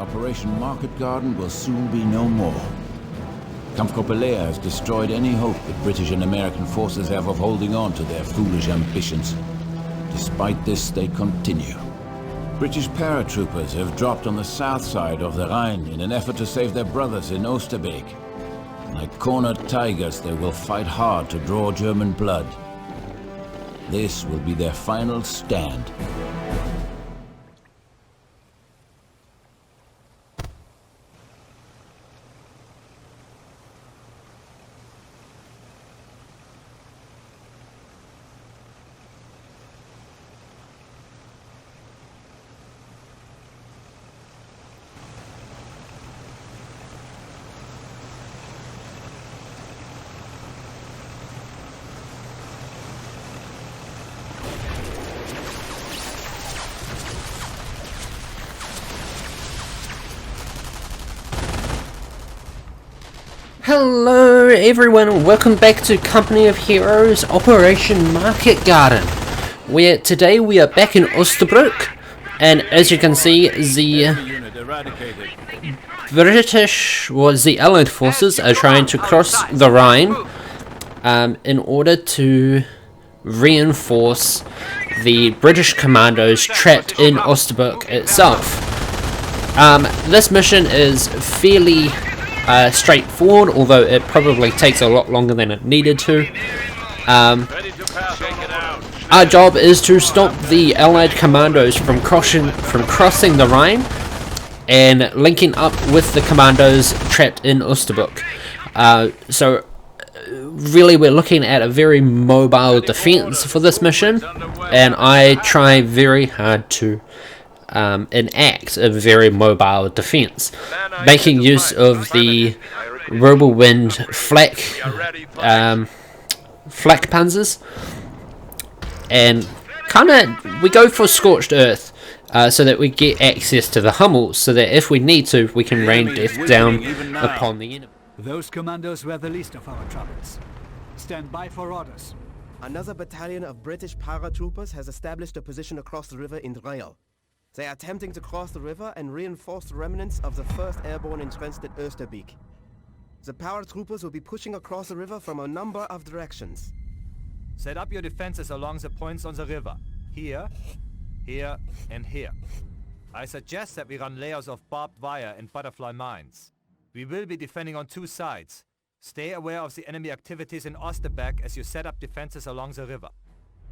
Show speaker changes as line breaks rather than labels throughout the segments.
Operation Market Garden will soon be no more. Kampfgruppe Lehr has destroyed any hope that British and American forces have of holding on to their foolish ambitions. Despite this, they continue. British paratroopers have dropped on the south side of the Rhine in an effort to save their brothers in Oosterbeek. Like cornered tigers, they will fight hard to draw German blood. This will be their final stand.
Hello everyone, welcome back to Company of Heroes Operation Market Garden, where today we are back in Oosterbeek, and as you can see, the Allied forces are trying to cross the Rhine in order to reinforce the British Commandos trapped in Oosterbeek itself. This mission is fairly straightforward, although it probably takes a lot longer than it needed to. Our job is to stop the Allied commandos from crossing the Rhine and linking up with the commandos trapped in Oosterbeek. So really we're looking at a very mobile defense for this mission, and I try very hard to enact a very mobile defense, making use of the whirlwind flak panzers, and we go for scorched earth so that we get access to the Hummels, so that if we need to, we can rain death down upon the enemy.
Those commandos were the least of our troubles. Stand by for orders.
Another battalion of British paratroopers has established a position across the river in Driel. They are attempting to cross the river and reinforce the remnants of the 1st Airborne entrenched at Oosterbeek. The paratroopers will be pushing across the river from a number of directions.
Set up your defenses along the points on the river. Here, here, and here. I suggest that we run layers of barbed wire and butterfly mines. We will be defending on two sides. Stay aware of the enemy activities in Oosterbeek as you set up defenses along the river.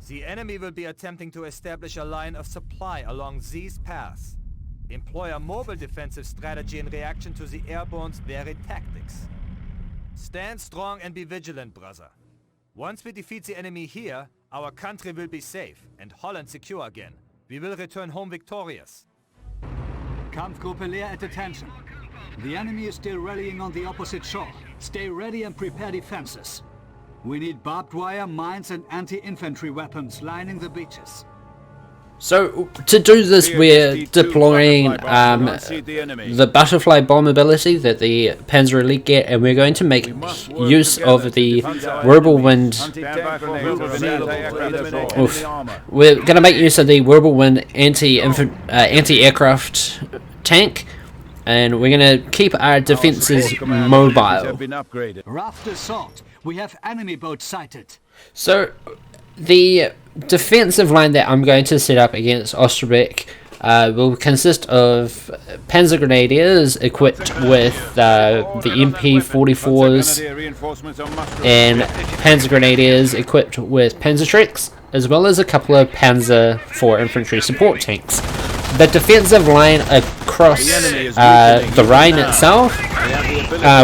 The enemy will be attempting to establish a line of supply along these paths. Employ a mobile defensive strategy in reaction to the airborne's varied tactics. Stand strong and be vigilant, brother. Once we defeat the enemy here, our country will be safe and Holland secure again. We will return home victorious.
Kampfgruppe Lehr at attention. The enemy is still rallying on the opposite shore. Stay ready and prepare defenses. We need barbed wire, mines and anti-infantry weapons lining the beaches.
So to do this, we're deploying the butterfly bomb ability that the Panzer Elite get, and we're going to make use of the whirlwind. We're going to make use of the whirlwind anti-aircraft tank, and we're going to keep our defenses mobile.
Raft assault. We have enemy boats sighted.
So the defensive line that I'm going to set up against Oosterbeek will consist of Panzer Grenadiers equipped with the MP-44s and Panzer Grenadiers equipped with Panzerschrecks, as well as a couple of Panzer IV infantry support tanks. The defensive line across the Rhine itself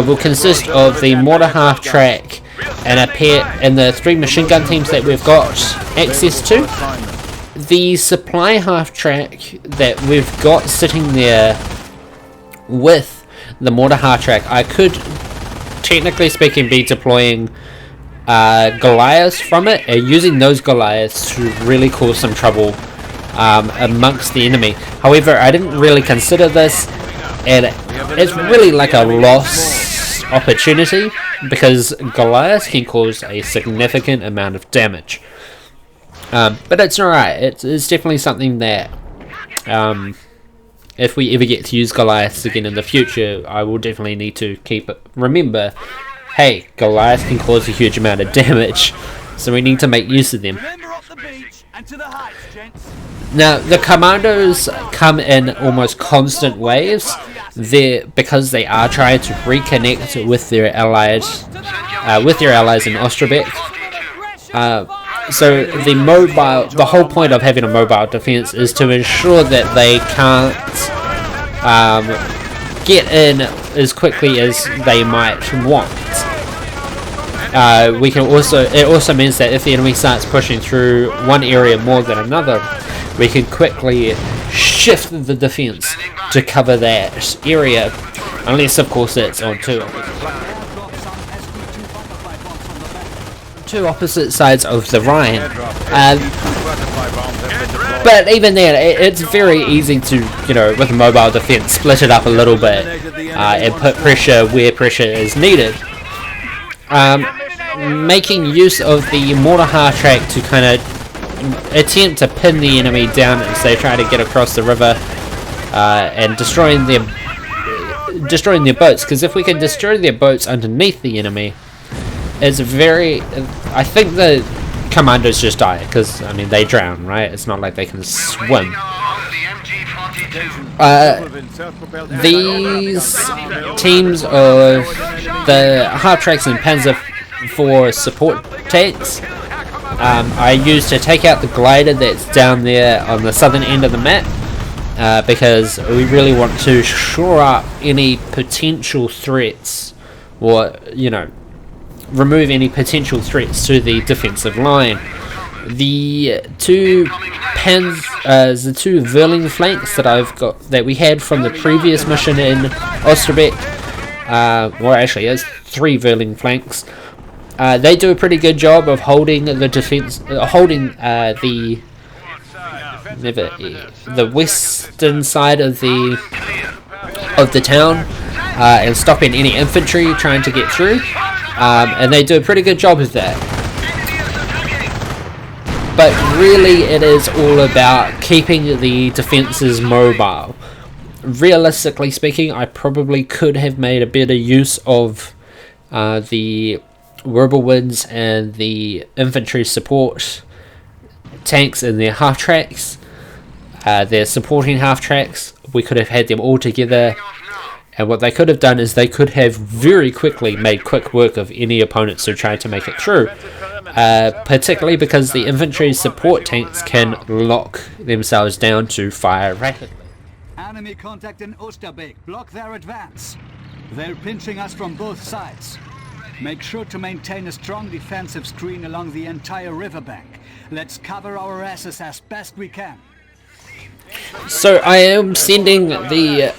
will consist of the mortar half-track and the 3 machine gun teams that we've got access to. The supply half-track that we've got sitting there with the mortar half-track, I could, technically speaking, be deploying Goliaths from it, and using those Goliaths to really cause some trouble amongst the enemy. However, I didn't really consider this, and it's really like a lost opportunity, because Goliath can cause a significant amount of damage. But it's alright. It's definitely something that if we ever get to use Goliaths again in the future, I will definitely need to remember, hey, Goliath can cause a huge amount of damage, so we need to make use of them. Now, the Commandos come in almost constant waves because they are trying to reconnect with their allies in Oosterbeek. So the whole point of having a mobile defense is to ensure that they can't get in as quickly as they might want. It also means that if the enemy starts pushing through one area more than another, we can quickly shift the defense to cover that area, unless of course it's on two opposite sides of the Rhine. But even then, it's very easy to, with a mobile defense, split it up a little bit and put pressure where pressure is needed. Making use of the mortar half-track to kind of attempt to pin the enemy down as they try to get across the river, and destroying their boats, because if we can destroy their boats underneath the enemy, it's I think the Commandos just die, because I mean they drown, right? It's not like they can swim. These teams of the half-tracks and Panzer IV support tanks I used to take out the glider that's down there on the southern end of the map, because we really want to shore up any potential threats, or remove any potential threats to the defensive line. The two Whirling flanks that we had from the previous mission in Oosterbeek, or actually it's 3 Whirling flanks. They do a pretty good job of holding the defense, the western side of the town, and stopping any infantry trying to get through. And they do a pretty good job of that. But really, it is all about keeping the defenses mobile. Realistically speaking, I probably could have made a better use of the Whirlwinds and the infantry support tanks and their half-tracks. Their supporting half-tracks, we could have had them all together, and what they could have done is they could have very quickly made quick work of any opponents who tried to make it through, particularly because the infantry support tanks can lock themselves down to fire rapidly.
Enemy contact in Oosterbeek. Block their advance. They're pinching us from both sides. Make sure to maintain a strong defensive screen along the entire riverbank. Let's cover our asses as best we can.
So I am sending the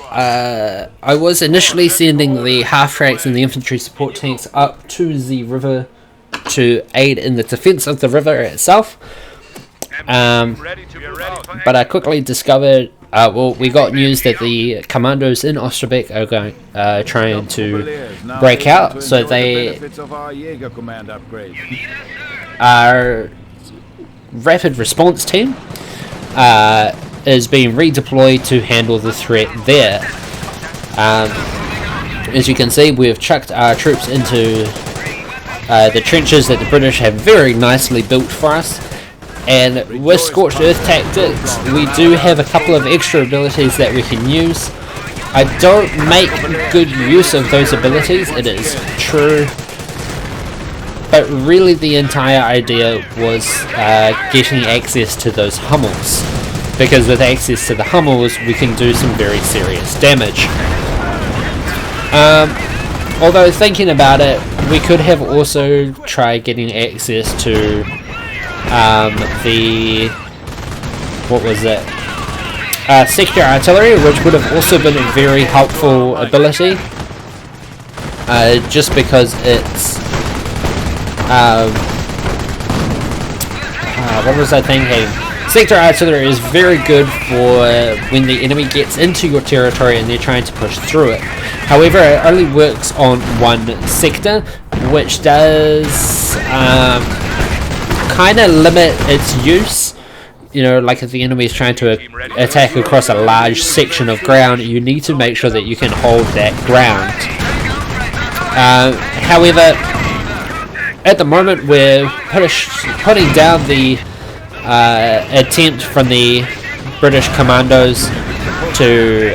I was initially sending the half-tracks and the infantry support tanks up to the river to aid in the defense of the river itself, but I quickly discovered we got news that the Commandos in Oosterbeek are trying to break out, so our rapid response team is being redeployed to handle the threat there. As you can see, we have chucked our troops into the trenches that the British have very nicely built for us, and with Scorched Earth tactics we do have a couple of extra abilities that we can use. I don't make good use of those abilities, it is true, but really the entire idea was getting access to those Hummels, because with access to the Hummels we can do some very serious damage. Although thinking about it, we could have also tried getting access to sector artillery, which would have also been a very helpful ability, just because it's what was I thinking? Sector artillery is very good for when the enemy gets into your territory and they're trying to push through it. However, it only works on one sector, which does kind of limit its use, you know, like if the enemy is trying to attack across a large section of ground, you need to make sure that you can hold that ground. However, at the moment we're putting down the attempt from the British Commandos to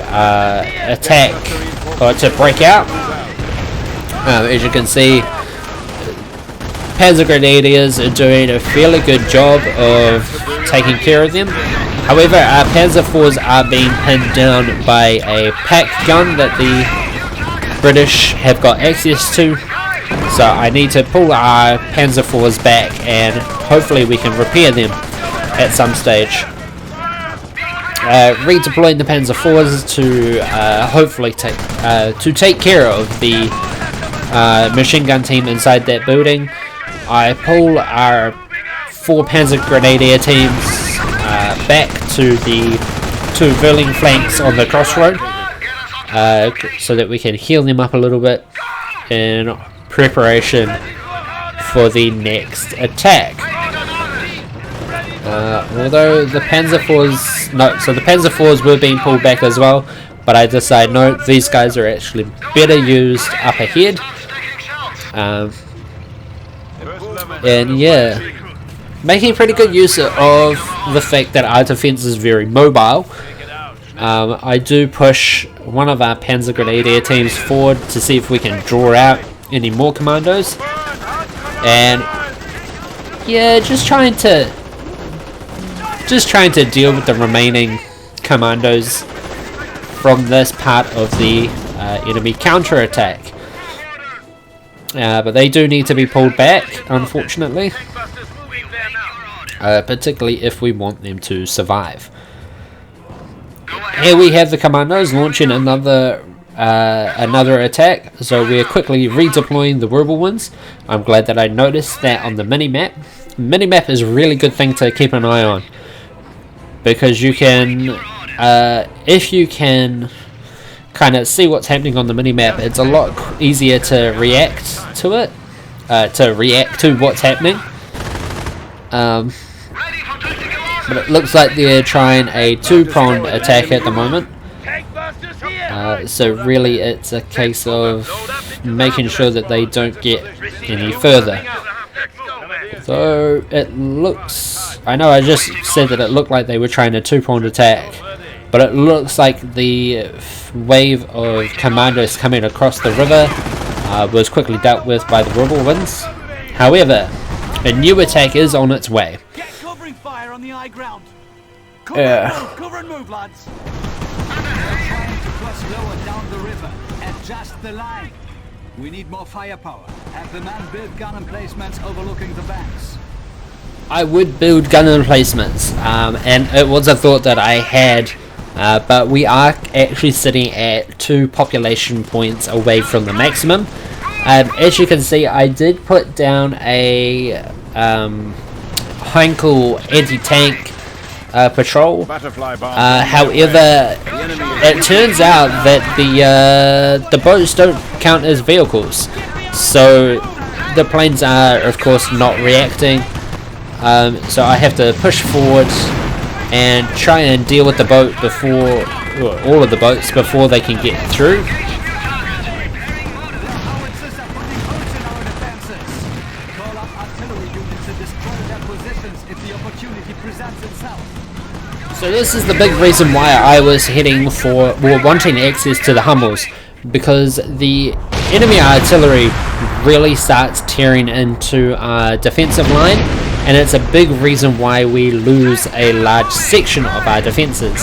attack or to break out. As you can see, Panzer Grenadiers are doing a fairly good job of taking care of them. However, our Panzer IVs are being pinned down by a pack gun that the British have got access to. So I need to pull our Panzer IVs back and hopefully we can repair them at some stage. Redeploying the Panzer IVs to hopefully take care of the machine gun team inside that building. I pull our 4 Panzer Grenadier teams back to the 2 Verling flanks on the crossroad so that we can heal them up a little bit in preparation for the next attack. Although the Panzer IVs, so the Panzer IVs were being pulled back as well, but I decided no, these guys are actually better used up ahead. And yeah, making pretty good use of the fact that our defense is very mobile. I do push one of our Panzer Grenadier teams forward to see if we can draw out any more commandos. And yeah, just trying to deal with the remaining commandos from this part of the enemy counterattack. But they do need to be pulled back, unfortunately, particularly if we want them to survive. Here we have the commandos launching another attack, so we're quickly redeploying the whirlwinds. I'm glad that I noticed that on the minimap. Minimap is a really good thing to keep an eye on, because you can, if you can kind of see what's happening on the minimap, it's a lot easier to react to it, to react to what's happening. But it looks like they're trying a 2-pronged attack at the moment. So really it's a case of making sure that they don't get any further. So it looks, I know I just said that it looked like they were trying a 2-pronged attack, but it looks like the wave of commandos coming across the river was quickly dealt with by the whirlwinds. However, a new attack is on its way.
Get covering fire on the high ground. Cover and move, lads. They're trying to cross lower down the river. Adjust the line. We need more firepower. Have the man build gun emplacements overlooking the banks.
I would build gun emplacements, and it was a thought that I had, but we are actually sitting at 2 population points away from the maximum. As you can see, I did put down a Heinkel anti-tank patrol. However, it turns out that the boats don't count as vehicles, so the planes are of course not reacting. So I have to push forward and try and deal with the boat before, well, all of the boats before they can get through. So this is the big reason why I was heading for, or wanting access to the Hummels, because the enemy artillery really starts tearing into our defensive line, and it's a big reason why we lose a large section of our defenses.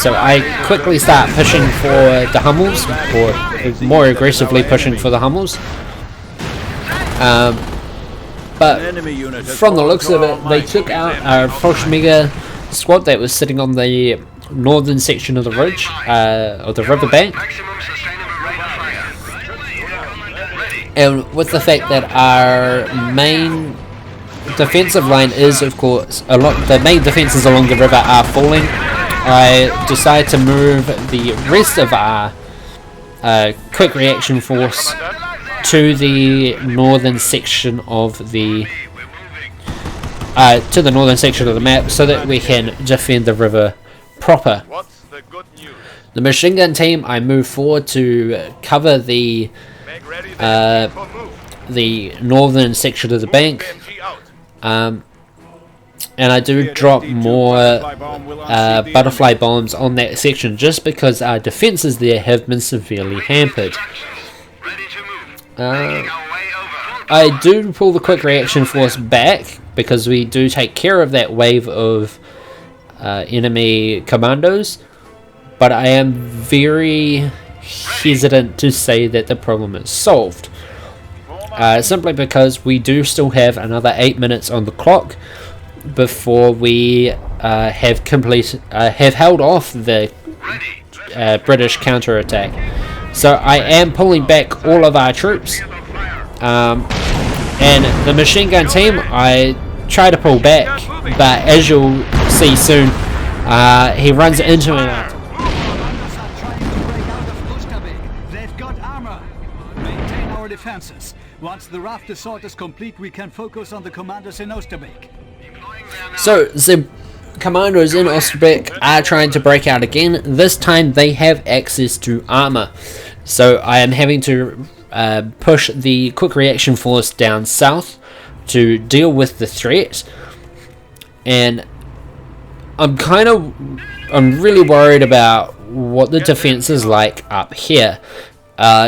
So I quickly start pushing for the Hummels, or more aggressively pushing for the Hummels. But from the looks of it, they took out our Volksmega squad that was sitting on the northern section of the ridge, of the riverbank. And with the fact that our main defensive line is, of course, the main defenses along the river are falling, I decided to move the rest of our quick reaction force to the northern section of the to the northern section of the map so that we can defend the river proper.
What's the good news?
The machine gun team, I move forward to cover the
Make ready then for move.
the northern section of the bank,
BMG out.
and I do drop more butterfly bombs on that section just because our defenses there have been severely hampered.
Ready to move. Making our way over.
I do pull the quick reaction force back because we do take care of that wave of enemy commandos, but I am very hesitant to say that the problem is solved, simply because we do still have another 8 minutes on the clock before we have held off the British counterattack. So I am pulling back all of our troops, and the machine gun team, I try to pull back, but as you'll see soon, he runs into an
Commandos are trying to break out of Oosterbeek. They've got armor. Maintain our defenses. Once the raft assault is complete, we can focus on the commandos in Oosterbeek.
So the commandos in Oosterbeek are trying to break out again. This time they have access to armor, so I am having to push the quick reaction force down south to deal with the threat, and I'm really worried about what the defense is like up here,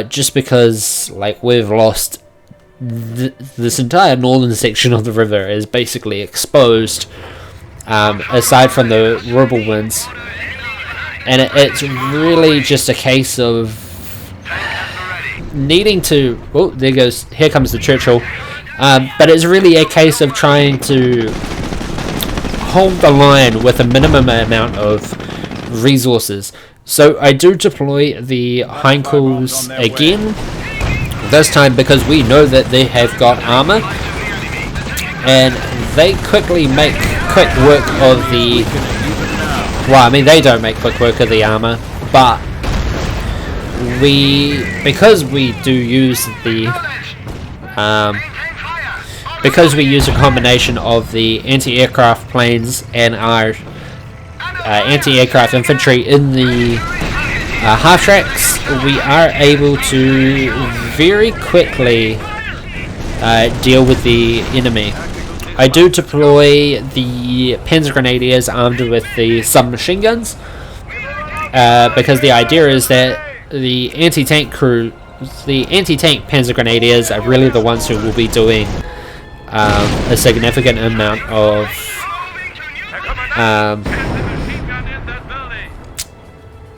just because like we've lost this entire northern section of the river is basically exposed, aside from the rebel winds, and it's really just a case of needing to, oh, here comes the Churchill, but it's really a case of trying to hold the line with a minimum amount of resources. So I do deploy the Heinkel's again, this time because we know that they have got armor, and they quickly make quick work of the, well, I mean, they don't make quick work of the armor, but because we do use the because we use a combination of the anti-aircraft planes and our anti-aircraft infantry in the half tracks, we are able to very quickly deal with the enemy. I do deploy the Panzer Grenadiers armed with the submachine guns, because the idea is that the anti-tank Panzer Grenadiers are really the ones who will be doing a significant amount of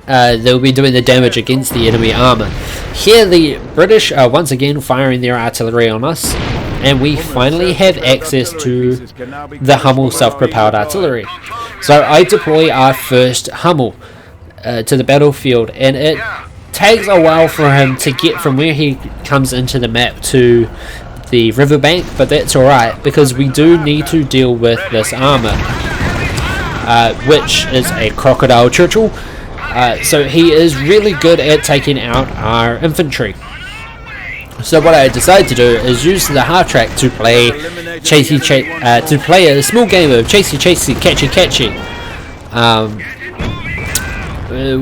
they'll be doing the damage against the enemy armor. Here the British are once again firing their artillery on us, and we finally have access to the Hummel self-propelled artillery. So I deploy our first Hummel to the battlefield, and it takes a while for him to get from where he comes into the map to the riverbank, but that's alright because we do need to deal with this armor, which is a Crocodile Churchill. So he is really good at taking out our infantry. So what I decided to do is use the half track to play to play a small game of chasey catchy catchy.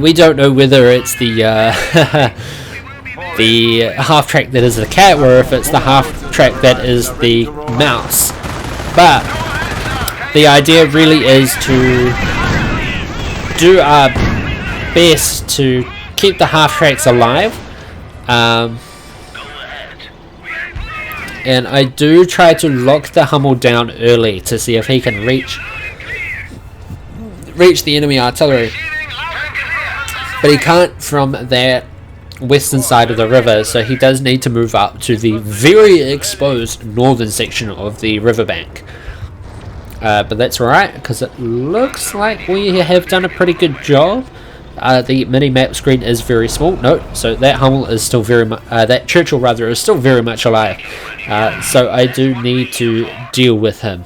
We don't know whether it's the the half track that is the cat or if it's the half track that is the mouse, but the idea really is to do our best to keep the half tracks alive, and I do try to lock the Hummel down early to see if he can reach the enemy artillery, but he can't from that western side of the river, so he does need to move up to the very exposed northern section of the riverbank. But that's alright, because it looks like we have done a pretty good job. The mini-map screen is very small. No, so that Hummel is still very much, that Churchill rather, is still very much alive. So I do need to deal with him.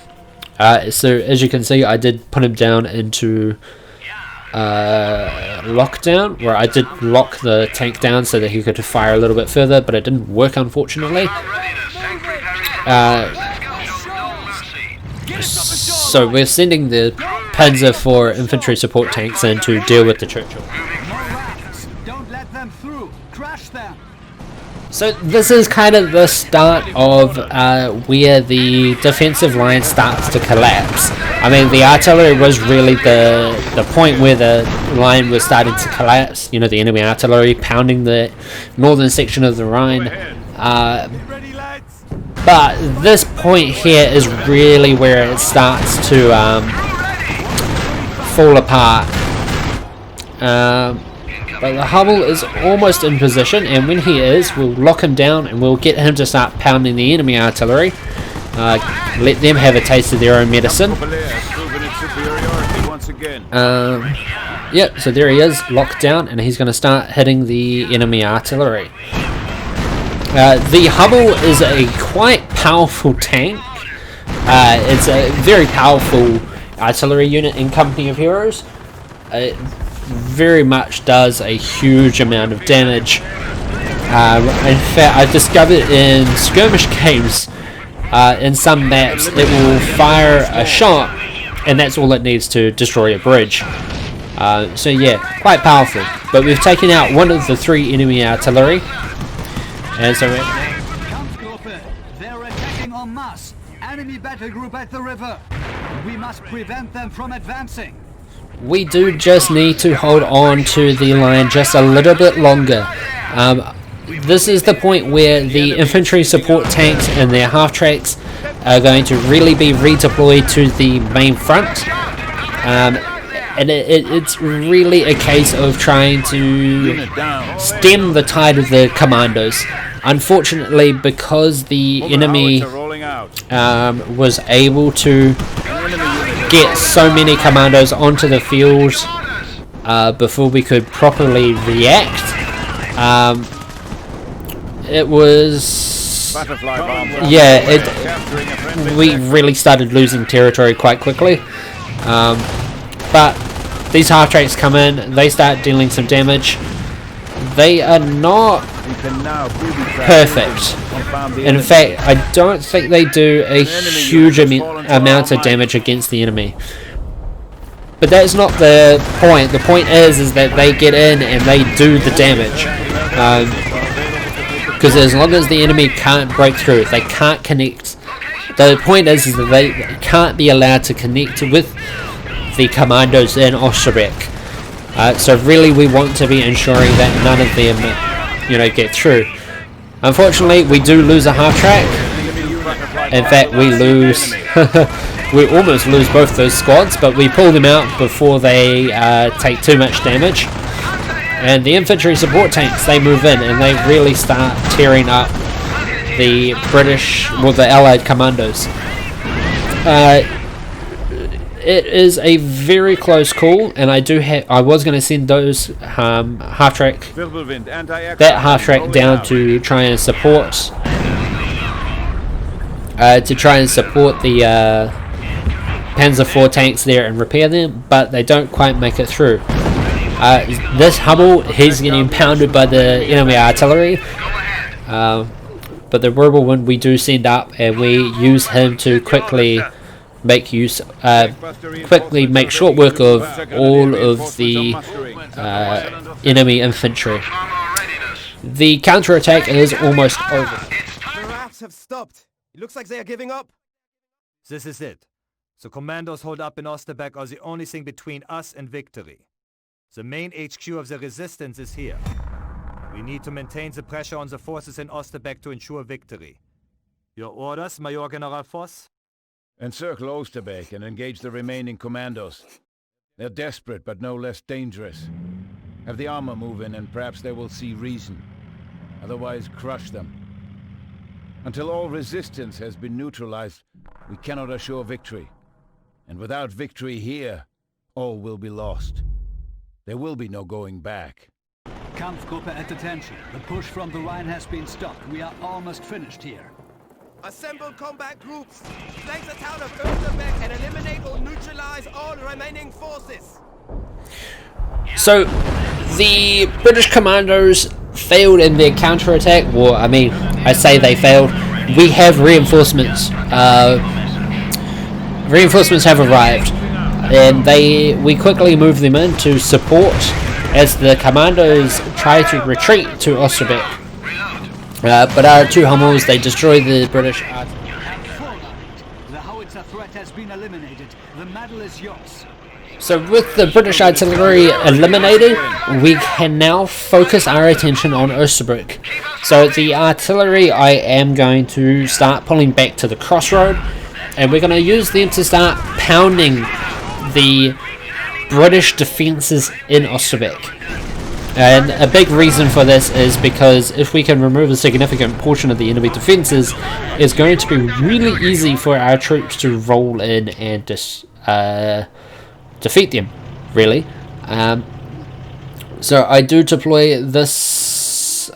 So as you can see, I did put him down into lockdown, where I did lock the tank down so that he could fire a little bit further, but it didn't work, unfortunately. So we're sending the Panzer IV infantry support tanks in to deal with the Churchill.
More rats. Don't let them through. Crush them.
So this is kind of the start of where the defensive line starts to collapse. I mean, the artillery was really the point where the line was starting to collapse. You know, the enemy artillery pounding the northern section of the Rhine. But this point here is really where it starts to fall apart. But the Hubble is almost in position, and when he is, we'll lock him down and we'll get him to start pounding the enemy artillery. Let them have a taste of their own medicine. Yep, so there he is, locked down, and he's going to start hitting the enemy artillery. The Hubble is a quite powerful tank. It's a very powerful artillery unit in Company of Heroes. It very much does a huge amount of damage. In fact, I've discovered in skirmish games, in some maps, it will fire a shot, and that's all it needs to destroy a bridge. So yeah, quite powerful. But we've taken out one of the 3 enemy artillery. And so
Kampfgruppe, they're attacking en masse. Enemy battle group at the river. We must prevent them from advancing.
we do just need to hold on to the line just a little bit longer. This is the point where the infantry support tanks and their half-tracks are going to really be redeployed to the main front. And it's really a case of trying to stem the tide of the Commandos. Unfortunately, because the enemy was able to get so many Commandos onto the field before we could properly react, it was... we really started losing territory quite quickly. But these half-tracks come in, they start dealing some damage. They are not perfect. In fact, I don't think they do a huge amount of damage against the enemy. But that's not the point. The point is that they get in and they do the damage. Because as long as the enemy can't break through, they can't connect. The point is that they can't be allowed to connect with the Commandos in Oosterbeek. So really we want to be ensuring that none of them, get through. Unfortunately, we do lose a half-track. In fact, we lose... we almost lose both those squads, but we pull them out before they take too much damage. And the infantry support tanks, they move in and they really start tearing up the British, the Allied Commandos. It is a very close call, and I was going to send those half-track down to try and support the Panzer IV tanks there and repair them, but they don't quite make it through. This Hubble, he's getting pounded by the enemy artillery, but the Whirlwind we do send up, and we use him to quickly make short work of all of the enemy infantry. The counterattack is almost over.
The rafts have stopped. It looks like they are giving up.
This is it. The Commandos hold up in Oosterbeek are the only thing between us and victory. The main HQ of the resistance is here. We need to maintain the pressure on the forces in Oosterbeek to ensure victory. Your orders, Major General Voss?
Encircle Oosterbeek and engage the remaining Commandos. They're desperate, but no less dangerous. Have the armor move in, and perhaps they will see reason. Otherwise, crush them. Until all resistance has been neutralized, we cannot assure victory. And without victory here, all will be lost. There will be no going back.
Kampfgruppe at attention. The push from the Rhine has been stopped. We are almost finished here.
Assemble combat groups. Flank the town of Oosterbeek and eliminate or neutralize all remaining forces.
So, the British Commandos failed in their counterattack. Well, I say they failed. We have reinforcements reinforcements have arrived, and we quickly move them in to support as the Commandos try to retreat to Oosterbeek. But our 2 Hummels, they destroy the British artillery.
The howitzer threat has been eliminated. The medal is yours.
So with the British artillery eliminated, we can now focus our attention on Oosterbeek. So the artillery, I am going to start pulling back to the crossroad, and we're going to use them to start pounding the British defences in Oosterbeek. And a big reason for this is because if we can remove a significant portion of the enemy defences, it's going to be really easy for our troops to roll in and defeat them, really. So I do deploy this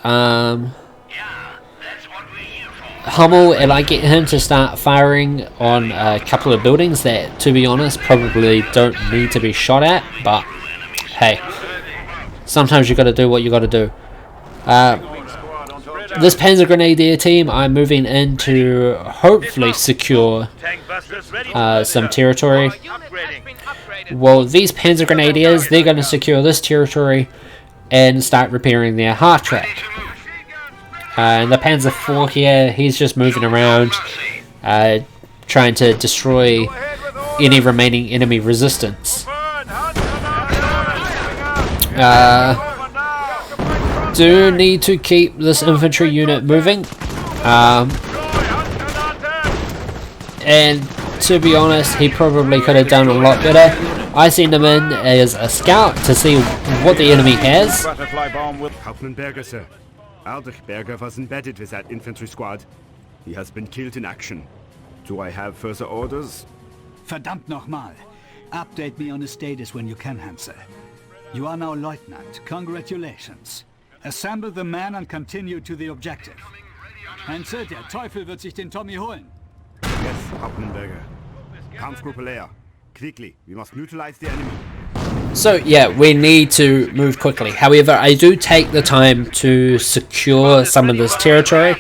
Hummel, and I get him to start firing on a couple of buildings that, to be honest, probably don't need to be shot at, but hey, sometimes you got to do what you got to do. This Panzer Grenadier team, I'm moving in to hopefully secure some territory. Well, these Panzer Grenadiers, they're going to secure this territory and start repairing their half-track. And the Panzer IV here, he's just moving around, trying to destroy any remaining enemy resistance. Do need to keep this infantry unit moving. And to be honest, he probably could have done a lot better. I sent him in as a scout to see what the enemy has.
Hauptmann sir. Ardich was embedded with that infantry squad. He has been killed in action. Do I have further orders?
Verdammt nochmal. Update me on the status when you can, Hansel. You are now Lieutenant. Congratulations. Assemble the men and continue to the objective. Hansel, der Teufel wird sich den Tommy holen.
Yes, Hauptmann Kampfgruppe Lehr. Quickly, we must neutralize the enemy.
So yeah, we need to move quickly. However, I do take the time to secure some of this territory.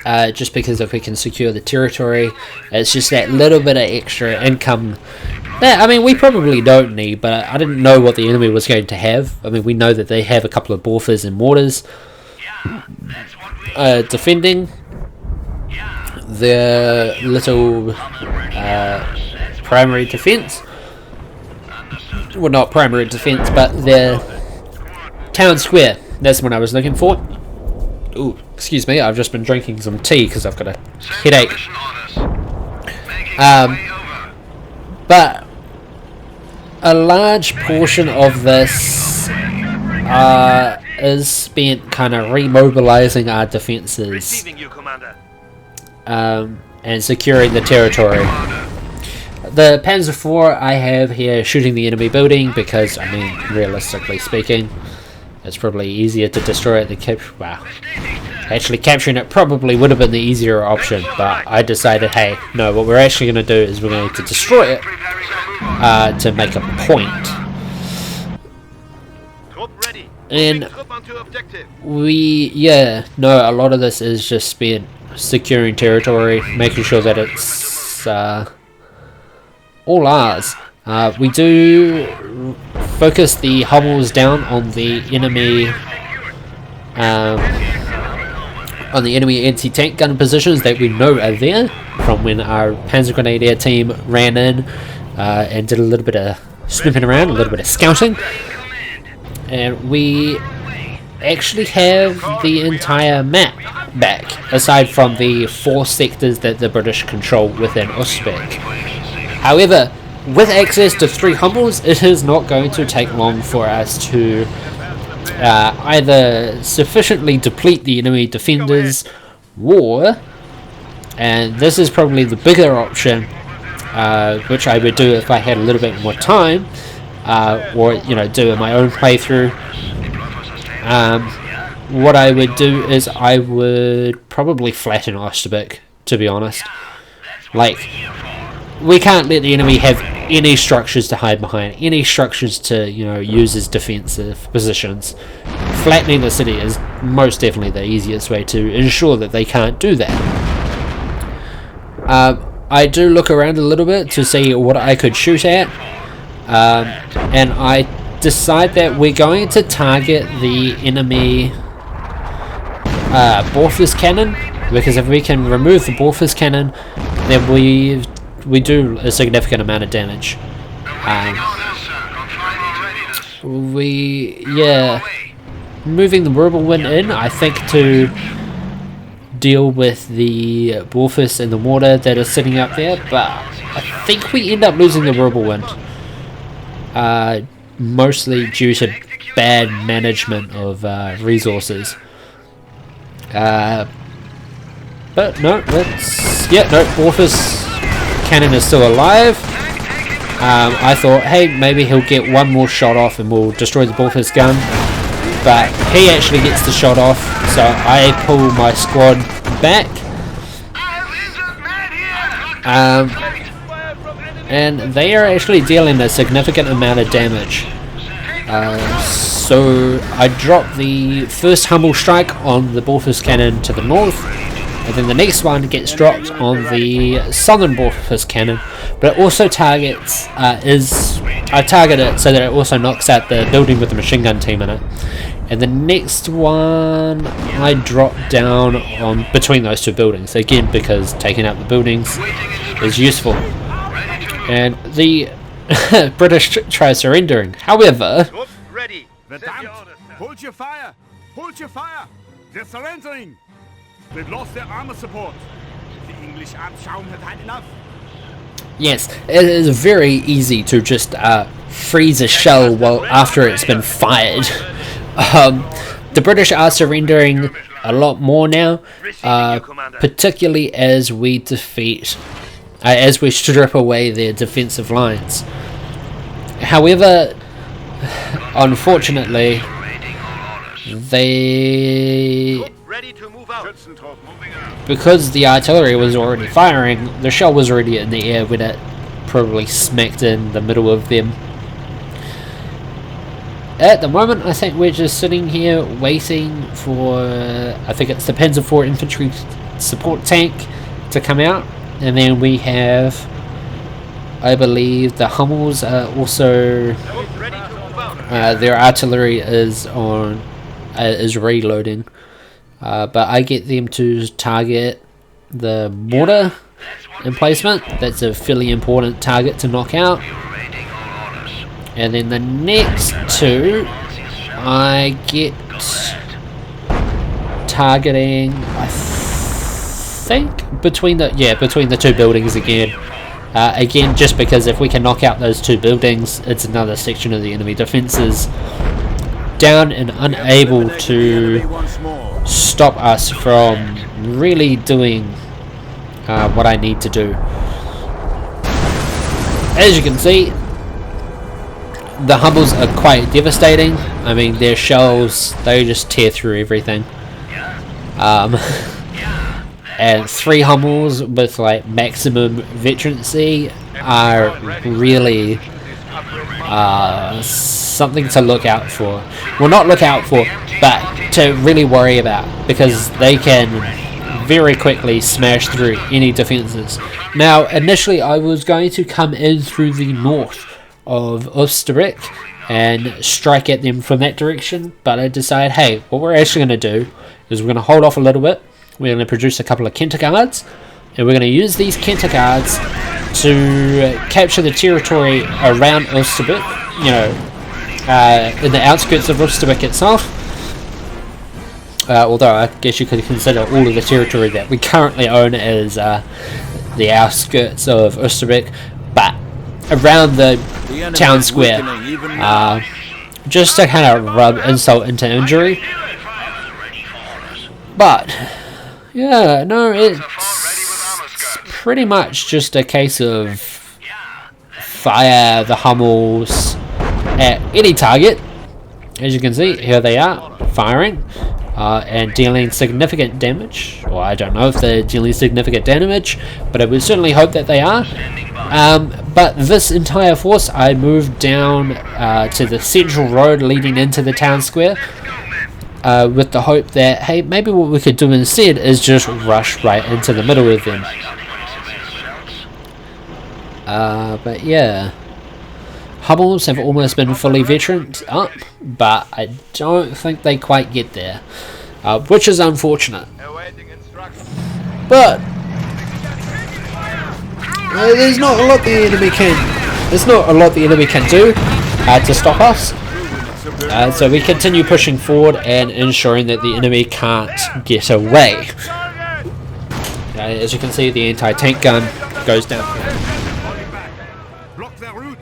Just because if we can secure the territory, it's just that little bit of extra income that, I mean, we probably don't need, but I didn't know what the enemy was going to have. I mean, we know that they have a couple of Borfers and mortars defending their little primary defense. Well, not primary defense, but their town square. That's what I was looking for. Ooh, excuse me, I've just been drinking some tea because I've got a headache. But a large portion of this is spent kind of remobilizing our defenses and securing the territory. The Panzer IV I have here shooting the enemy building because, I mean, realistically speaking, it's probably easier to destroy it than capture. Wow. Actually, capturing it probably would have been the easier option, but I decided, hey, no, what we're actually going to do is we're going to destroy it to make a point. And a lot of this is just spent securing territory, making sure that it's all ours. We do focus the Hummels down on the enemy anti-tank gun positions that we know are there from when our Panzer Grenadier team ran in and did a little bit of snooping around, a little bit of scouting. And we actually have the entire map back, aside from the 4 sectors that the British control within Oosterbeek. However, with access to 3 Hummels, it is not going to take long for us to either sufficiently deplete the enemy defenders, or, and this is probably the bigger option, which I would do if I had a little bit more time, or do in my own playthrough. What I would do is I would probably flatten Oosterbeek, to be honest. Like, we can't let the enemy have any structures to hide behind, any structures to, use as defensive positions. Flattening the city is most definitely the easiest way to ensure that they can't do that. I do look around a little bit to see what I could shoot at, and I decide that we're going to target the enemy Bofors cannon, because if we can remove the Bofors cannon, then we do a significant amount of damage. Moving the whirlwind in, I think, to deal with the Bofors and the mortar that are sitting up there, but I think we end up losing the whirlwind, mostly due to bad management of resources. But no, Bofors cannon is still alive. I thought, hey, maybe he'll get one more shot off and we'll destroy the Bofors gun, but he actually gets the shot off, so I pull my squad back. And they are actually dealing a significant amount of damage. So I drop the first Hummel strike on the Bofors cannon to the north, and then the next one gets dropped on the southern Bofors cannon, but it also targets, I target it so that it also knocks out the building with the machine gun team in it. And the next one I drop down on between those two buildings, again because taking out the buildings is useful. And the British try surrendering. However,
Ready.
Hold your fire! Hold your fire! They're surrendering! They've lost their armor support. The English Abschaum have had enough.
yes, it is very easy to just freeze a shell while after it's been fired. The British are surrendering a lot more now, particularly as we defeat, as we strip away their defensive lines. However, unfortunately, because the artillery was already firing, the shell was already in the air when it probably smacked in the middle of them. At the moment, I think we're just sitting here waiting for, I think it's the Panzer IV infantry support tank to come out, and then we have, I believe, the Hummels are also, their artillery is reloading, but I get them to target the mortar emplacement. That's a fairly important target to knock out. And then the next two, I get targeting, I think, between the two buildings again. Again, just because if we can knock out those two buildings, it's another section of the enemy defenses down and unable to stop us from really doing what I need to do. As you can see, the Hummels are quite devastating. I mean, their shells, they just tear through everything. And 3 Hummels with like maximum veterancy are really something to look out for. Well, not look out for, but to really worry about, because they can very quickly smash through any defenses. Now, initially I was going to come in through the north of Oosterbeek and strike at them from that direction, but I decided, hey, what we're actually going to do is we're going to hold off a little bit. We're going to produce a couple of Kenter guards, and we're going to use these Kenter guards to capture the territory around Oosterbeek, in the outskirts of Oosterbeek itself. Although I guess you could consider all of the territory that we currently own as the outskirts of Oosterbeek, but around the town square, just to kind of rub insult into injury. But yeah, no, it's pretty much just a case of fire the Hummels at any target. As you can see, here they are firing and dealing significant damage. Well, I don't know if they're dealing significant damage, but I would certainly hope that they are. But this entire force, I moved down to the central road leading into the town square, with the hope that, hey, maybe what we could do instead is just rush right into the middle of them. But yeah, Hummels have almost been fully veteraned up, but I don't think they quite get there, which is unfortunate. But there's not a lot the enemy can do to stop us. So we continue pushing forward and ensuring that the enemy can't get away. As you can see, the anti-tank gun goes down.
Block their route.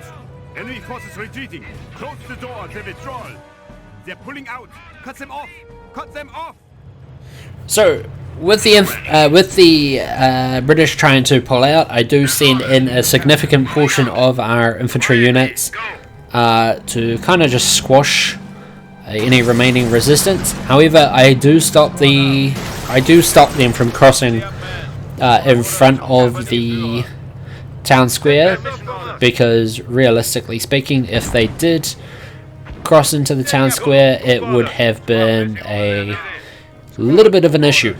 Enemy forces retreating. Close the door. They withdraw. They're pulling out. Cut them off. Cut them off.
So with the British trying to pull out, I do send in a significant portion of our infantry units to kind of just squash any remaining resistance. However, I do stop them from crossing in front of the town square, because realistically speaking, if they did cross into the town square, it would have been a little bit of an issue,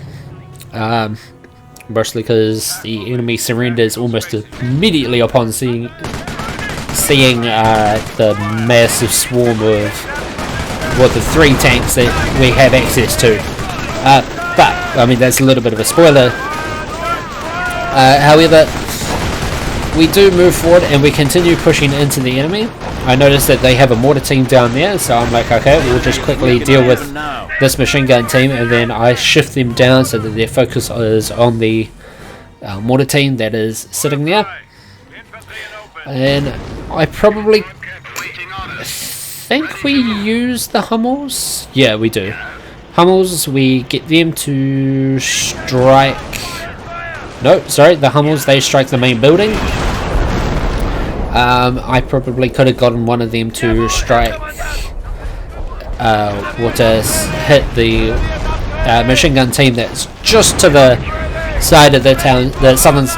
mostly because the enemy surrenders almost immediately upon seeing the massive swarm of the 3 tanks that we have access to. But I mean, that's a little bit of a spoiler. However, we do move forward and we continue pushing into the enemy. I noticed that they have a mortar team down there, so I'm like, okay, we'll just quickly deal with this machine gun team, and then I shift them down so that their focus is on the mortar team that is sitting there. And I probably think we use the Hummels. Yeah, we do. Hummels, we get them to strike. No, sorry, the Hummels, they strike the main building. I probably could have gotten one of them to strike, hit the machine gun team that's just to the side of the town,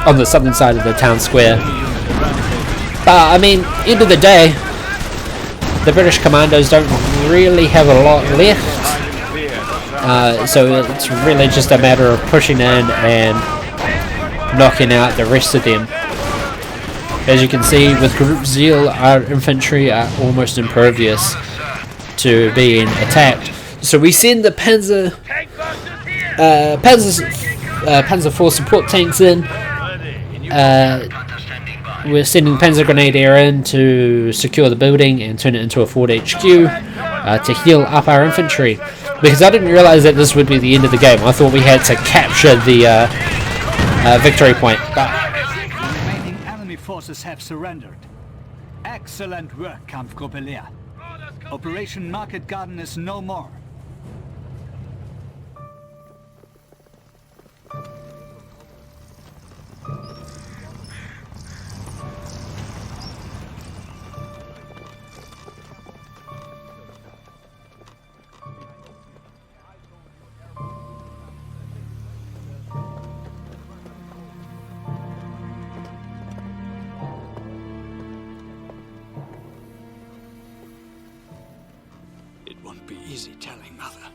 on the southern side of the town square. But I mean, end of the day, the British Commandos don't really have a lot left, so it's really just a matter of pushing in and knocking out the rest of them. As you can see, with Driel, our infantry are almost impervious to being attacked. So we send the Panzer IV support tanks in. We're sending Panzer Grenadier in to secure the building and turn it into a Fort HQ to heal up our infantry. Because I didn't realize that this would be the end of the game. I thought we had to capture the victory point. But
remaining enemy forces have surrendered. Excellent work, Kampfgruppe Lehr. Operation Market Garden is no more.
Easy telling Mother.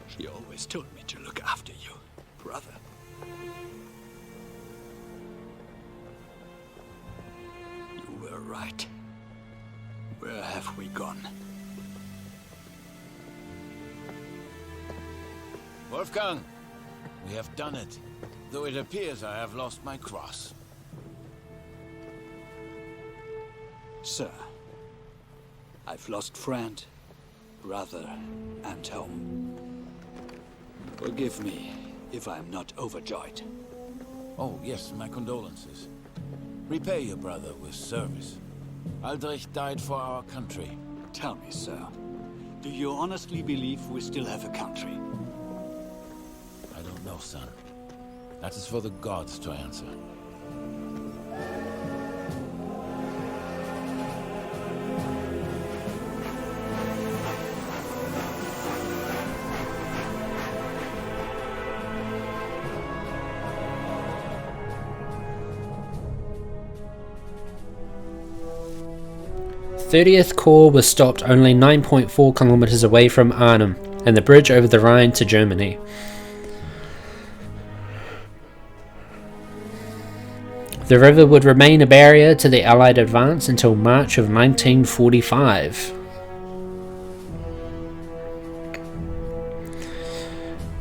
She always told me to look after you, brother. You were right. Where have we gone?
Wolfgang, we have done it, though it appears I have lost my cross.
Sir, I've lost friend, brother, and home. Forgive me if I'm not overjoyed.
Oh, yes, my condolences. Repay your brother with service. Aldrich died for our country.
Tell me, sir, do you honestly believe we still have a country?
I don't know, son. That is for the gods to answer.
The 30th Corps was stopped only 9.4 kilometers away from Arnhem and the bridge over the Rhine to Germany. The river would remain a barrier to the Allied advance until March of 1945.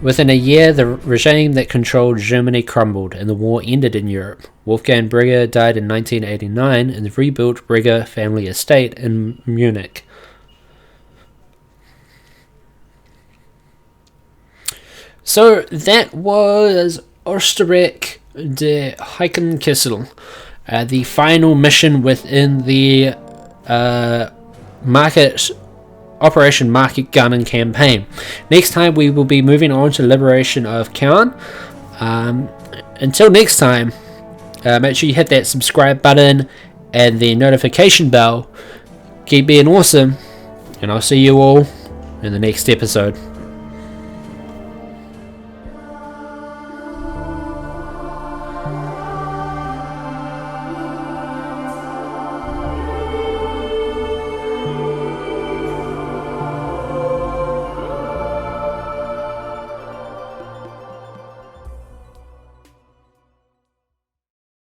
Within a year, the regime that controlled Germany crumbled and the war ended in Europe. Wolfgang Brigger died in 1989 in the rebuilt Brigger family estate in Munich. So that was Oosterbeek de Hexenkessel, the final mission within the Operation Market Gunning campaign. Next time we will be moving on to liberation of Caen. Until next time, make sure you hit that subscribe button and the notification bell. Keep being awesome, and I'll see you all in the next episode.